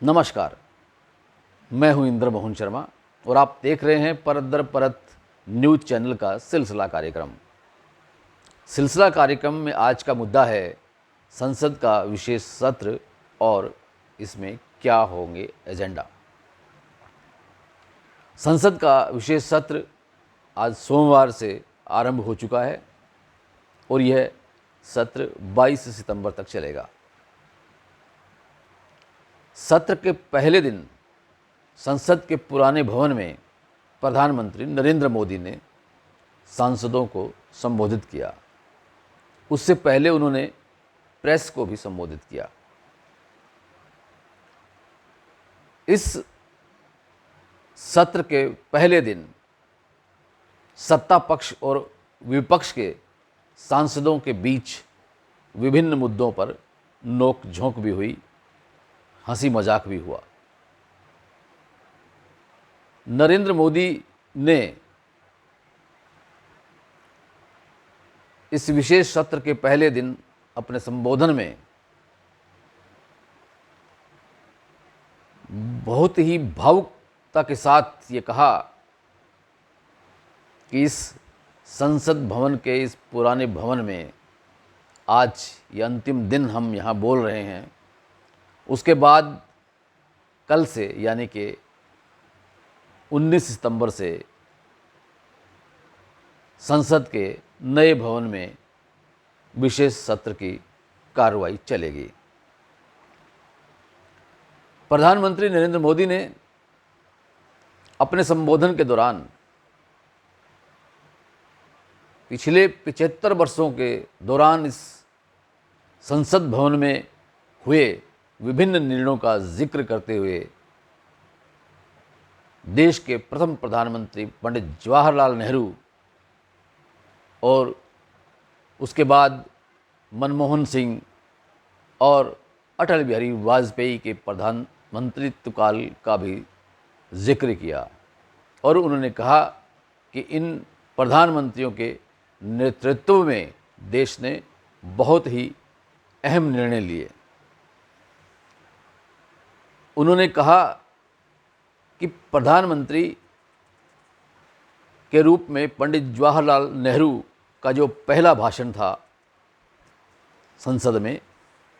नमस्कार, मैं हूं इंद्र मोहन शर्मा और आप देख रहे हैं परत दर परत न्यूज़ चैनल का सिलसिला कार्यक्रम। सिलसिला कार्यक्रम में आज का मुद्दा है संसद का विशेष सत्र और इसमें क्या होंगे एजेंडा। संसद का विशेष सत्र आज सोमवार से आरंभ हो चुका है और यह सत्र 22 सितंबर तक चलेगा। सत्र के पहले दिन संसद के पुराने भवन में प्रधानमंत्री नरेंद्र मोदी ने सांसदों को संबोधित किया। उससे पहले उन्होंने प्रेस को भी संबोधित किया। इस सत्र के पहले दिन सत्ता पक्ष और विपक्ष के सांसदों के बीच विभिन्न मुद्दों पर नोक झोंक भी हुई, हंसी मजाक भी हुआ। नरेंद्र मोदी ने इस विशेष सत्र के पहले दिन अपने संबोधन में बहुत ही भावुकता के साथ ये कहा कि इस संसद भवन के इस पुराने भवन में आज ये अंतिम दिन हम यहाँ बोल रहे हैं। उसके बाद कल से यानी कि 19 सितंबर से संसद के नए भवन में विशेष सत्र की कार्रवाई चलेगी। प्रधानमंत्री नरेंद्र मोदी ने अपने संबोधन के दौरान पिछले 75 वर्षों के दौरान इस संसद भवन में हुए विभिन्न निर्णयों का जिक्र करते हुए देश के प्रथम प्रधानमंत्री पंडित जवाहरलाल नेहरू और उसके बाद मनमोहन सिंह और अटल बिहारी वाजपेयी के प्रधानमंत्रित्व काल का भी जिक्र किया और उन्होंने कहा कि इन प्रधानमंत्रियों के नेतृत्व में देश ने बहुत ही अहम निर्णय लिए। उन्होंने कहा कि प्रधानमंत्री के रूप में पंडित जवाहरलाल नेहरू का जो पहला भाषण था संसद में,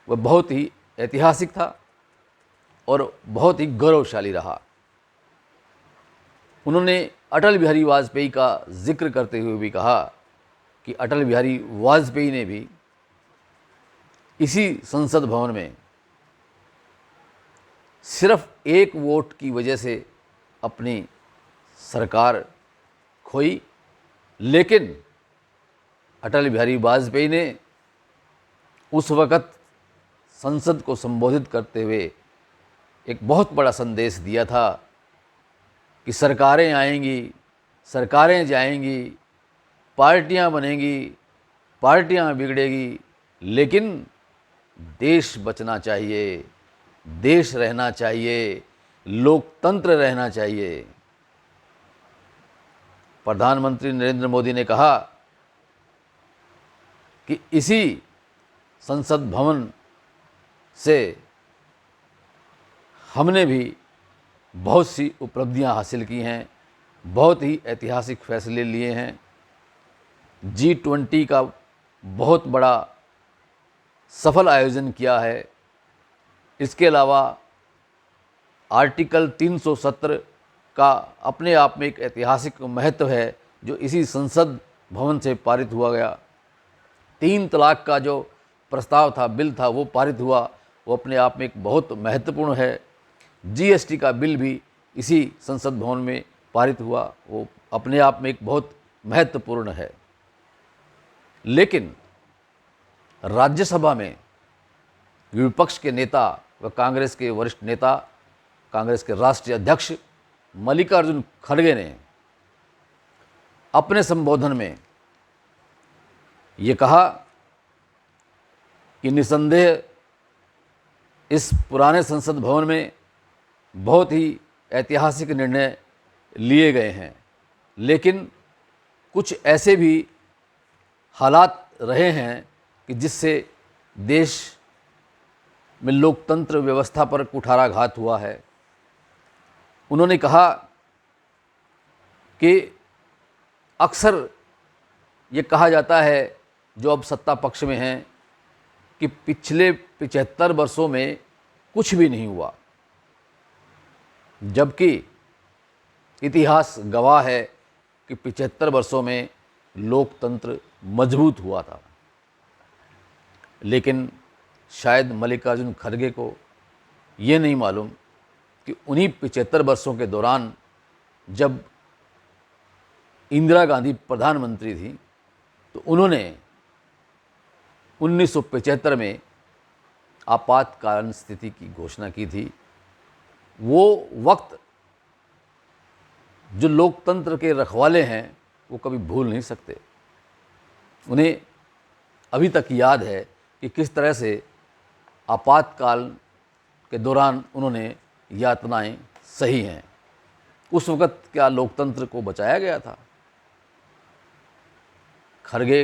वह बहुत ही ऐतिहासिक था और बहुत ही गौरवशाली रहा। उन्होंने अटल बिहारी वाजपेयी का जिक्र करते हुए भी कहा कि अटल बिहारी वाजपेयी ने भी इसी संसद भवन में सिर्फ एक वोट की वजह से अपनी सरकार खोई, लेकिन अटल बिहारी वाजपेयी ने उस वक़्त संसद को संबोधित करते हुए एक बहुत बड़ा संदेश दिया था कि सरकारें आएंगी, सरकारें जाएंगी, पार्टियां बनेंगी, पार्टियां बिगड़ेगी, लेकिन देश बचना चाहिए, देश रहना चाहिए, लोकतंत्र रहना चाहिए। प्रधानमंत्री नरेंद्र मोदी ने कहा कि इसी संसद भवन से हमने भी बहुत सी उपलब्धियां हासिल की हैं, बहुत ही ऐतिहासिक फैसले लिए हैं। G20 का बहुत बड़ा सफल आयोजन किया है। इसके अलावा आर्टिकल 370 का अपने आप में एक ऐतिहासिक महत्व है जो इसी संसद भवन से पारित हुआ गया। 3 तलाक का जो प्रस्ताव था, बिल था, वो पारित हुआ, वो अपने आप में एक बहुत महत्वपूर्ण है। GST का बिल भी इसी संसद भवन में पारित हुआ, वो अपने आप में एक बहुत महत्वपूर्ण है। लेकिन राज्यसभा में विपक्ष के नेता व कांग्रेस के वरिष्ठ नेता, कांग्रेस के राष्ट्रीय अध्यक्ष मल्लिकार्जुन खड़गे ने अपने संबोधन में ये कहा कि निसंदेह इस पुराने संसद भवन में बहुत ही ऐतिहासिक निर्णय लिए गए हैं, लेकिन कुछ ऐसे भी हालात रहे हैं कि जिससे देश में लोकतंत्र व्यवस्था पर कुठाराघात हुआ है। उन्होंने कहा कि अक्सर ये कहा जाता है, जो अब सत्ता पक्ष में हैं, कि पिछले 75 वर्षों में कुछ भी नहीं हुआ, जबकि इतिहास गवाह है कि 75 वर्षों में लोकतंत्र मजबूत हुआ था। लेकिन शायद मल्लिकार्जुन खड़गे को ये नहीं मालूम कि उन्हीं 75 वर्षों के दौरान जब इंदिरा गांधी प्रधानमंत्री थी, तो उन्होंने 1975 में आपातकालीन स्थिति की घोषणा की थी। वो वक्त जो लोकतंत्र के रखवाले हैं वो कभी भूल नहीं सकते। उन्हें अभी तक याद है कि किस तरह से आपातकाल के दौरान उन्होंने यातनाएं सही हैं। उस वक़्त क्या लोकतंत्र को बचाया गया था? खड़गे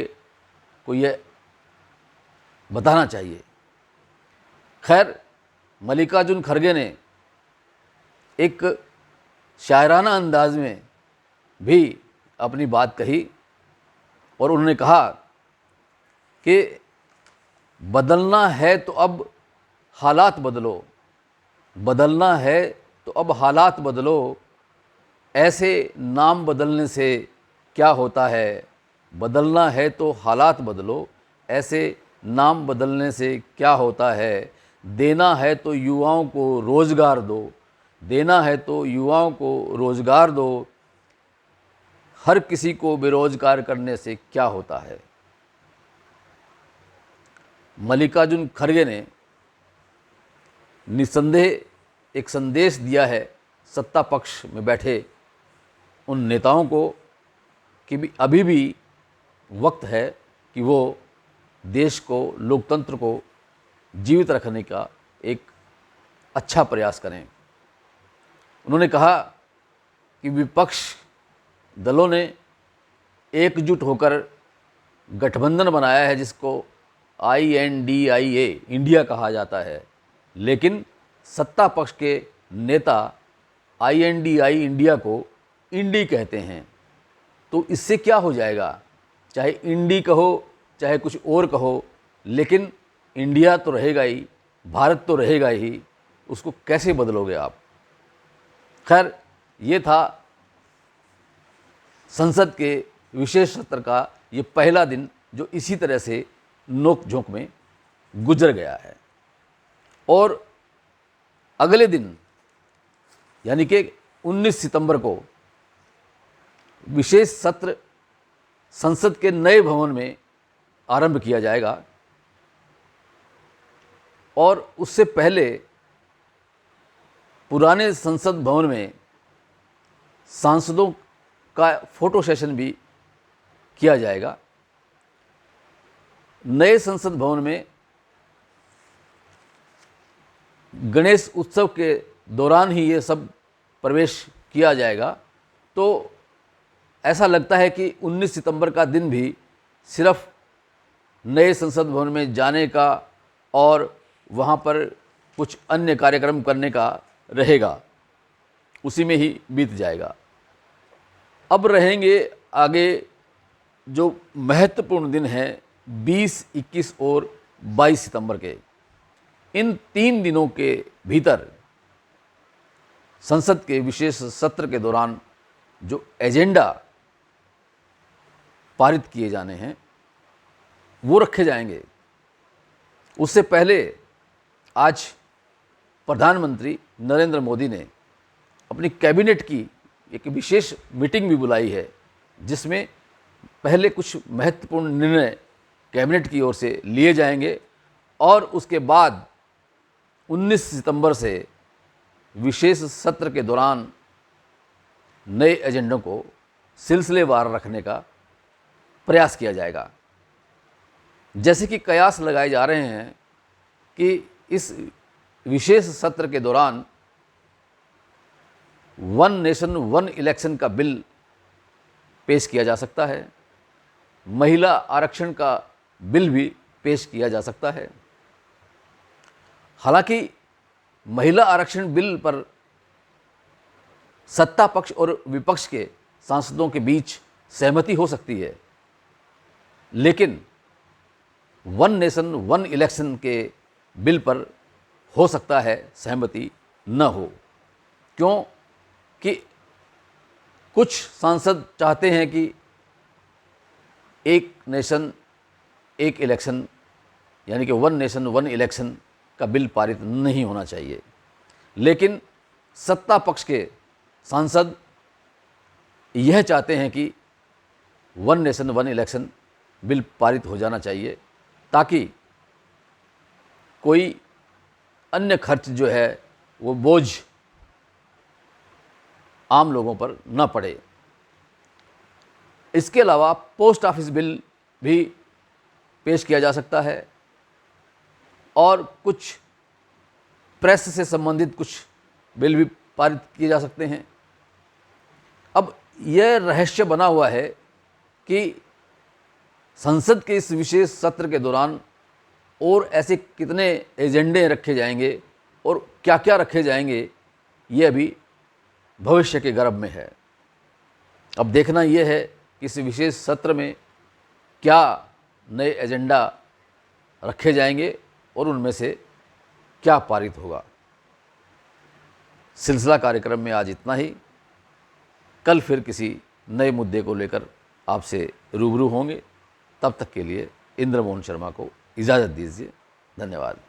को यह बताना चाहिए। खैर, मल्लिकार्जुन खड़गे ने एक शायराना अंदाज में भी अपनी बात कही और उन्होंने कहा कि बदलना है तो अब हालात बदलो, बदलना है तो अब हालात बदलो, ऐसे नाम बदलने से क्या होता है। बदलना है तो हालात बदलो, ऐसे नाम बदलने से क्या होता है। देना है तो युवाओं को रोज़गार दो, देना है तो युवाओं को रोज़गार दो, हर किसी को बेरोजगार करने से क्या होता है। मल्लिकार्जुन खड़गे ने निस्संदेह एक संदेश दिया है सत्ता पक्ष में बैठे उन नेताओं को कि भी अभी भी वक्त है कि वो देश को, लोकतंत्र को जीवित रखने का एक अच्छा प्रयास करें। उन्होंने कहा कि विपक्ष दलों ने एकजुट होकर गठबंधन बनाया है जिसको INDIA इंडिया कहा जाता है, लेकिन सत्ता पक्ष के नेता INDI इंडिया को इंडी कहते हैं। तो इससे क्या हो जाएगा? चाहे इंडी कहो चाहे कुछ और कहो, लेकिन इंडिया तो रहेगा ही, भारत तो रहेगा ही, उसको कैसे बदलोगे आप? खैर, ये था संसद के विशेष सत्र का ये पहला दिन जो इसी तरह से नोक झोंक में गुजर गया है। और अगले दिन यानी कि 19 सितंबर को विशेष सत्र संसद के नए भवन में आरंभ किया जाएगा और उससे पहले पुराने संसद भवन में सांसदों का फोटो सेशन भी किया जाएगा। नए संसद भवन में गणेश उत्सव के दौरान ही ये सब प्रवेश किया जाएगा। तो ऐसा लगता है कि 19 सितंबर का दिन भी सिर्फ नए संसद भवन में जाने का और वहाँ पर कुछ अन्य कार्यक्रम करने का रहेगा, उसी में ही बीत जाएगा। अब रहेंगे आगे जो महत्वपूर्ण दिन हैं 20, 21 और 22 सितंबर के। इन 3 दिनों के भीतर संसद के विशेष सत्र के दौरान जो एजेंडा पारित किए जाने हैं वो रखे जाएंगे। उससे पहले आज प्रधानमंत्री नरेंद्र मोदी ने अपनी कैबिनेट की एक विशेष मीटिंग भी बुलाई है, जिसमें पहले कुछ महत्वपूर्ण निर्णय कैबिनेट की ओर से लिए जाएंगे और उसके बाद 19 सितंबर से विशेष सत्र के दौरान नए एजेंडों को सिलसिलेवार रखने का प्रयास किया जाएगा। जैसे कि कयास लगाए जा रहे हैं कि इस विशेष सत्र के दौरान वन नेशन वन इलेक्शन का बिल पेश किया जा सकता है, महिला आरक्षण का बिल भी पेश किया जा सकता है। हालांकि महिला आरक्षण बिल पर सत्ता पक्ष और विपक्ष के सांसदों के बीच सहमति हो सकती है, लेकिन वन नेशन वन इलेक्शन के बिल पर हो सकता है सहमति न हो। क्यों कि कुछ सांसद चाहते हैं कि एक नेशन एक इलेक्शन यानी कि वन नेशन वन इलेक्शन का बिल पारित नहीं होना चाहिए, लेकिन सत्ता पक्ष के सांसद यह चाहते हैं कि one nation one election bill पारित हो जाना चाहिए, ताकि कोई अन्य खर्च जो है वो बोझ आम लोगों पर न पड़े। इसके अलावा पोस्ट ऑफिस बिल भी पेश किया जा सकता है और कुछ प्रेस से संबंधित कुछ बिल भी पारित किए जा सकते हैं। अब यह रहस्य बना हुआ है कि संसद के इस विशेष सत्र के दौरान और ऐसे कितने एजेंडे रखे जाएंगे और क्या क्या रखे जाएंगे, ये अभी भविष्य के गर्भ में है। अब देखना यह है कि इस विशेष सत्र में क्या नए एजेंडा रखे जाएंगे और उनमें से क्या पारित होगा। सिलसिला कार्यक्रम में आज इतना ही। कल फिर किसी नए मुद्दे को लेकर आपसे रूबरू होंगे। तब तक के लिए इंद्रमोहन शर्मा को इजाज़त दीजिए। धन्यवाद।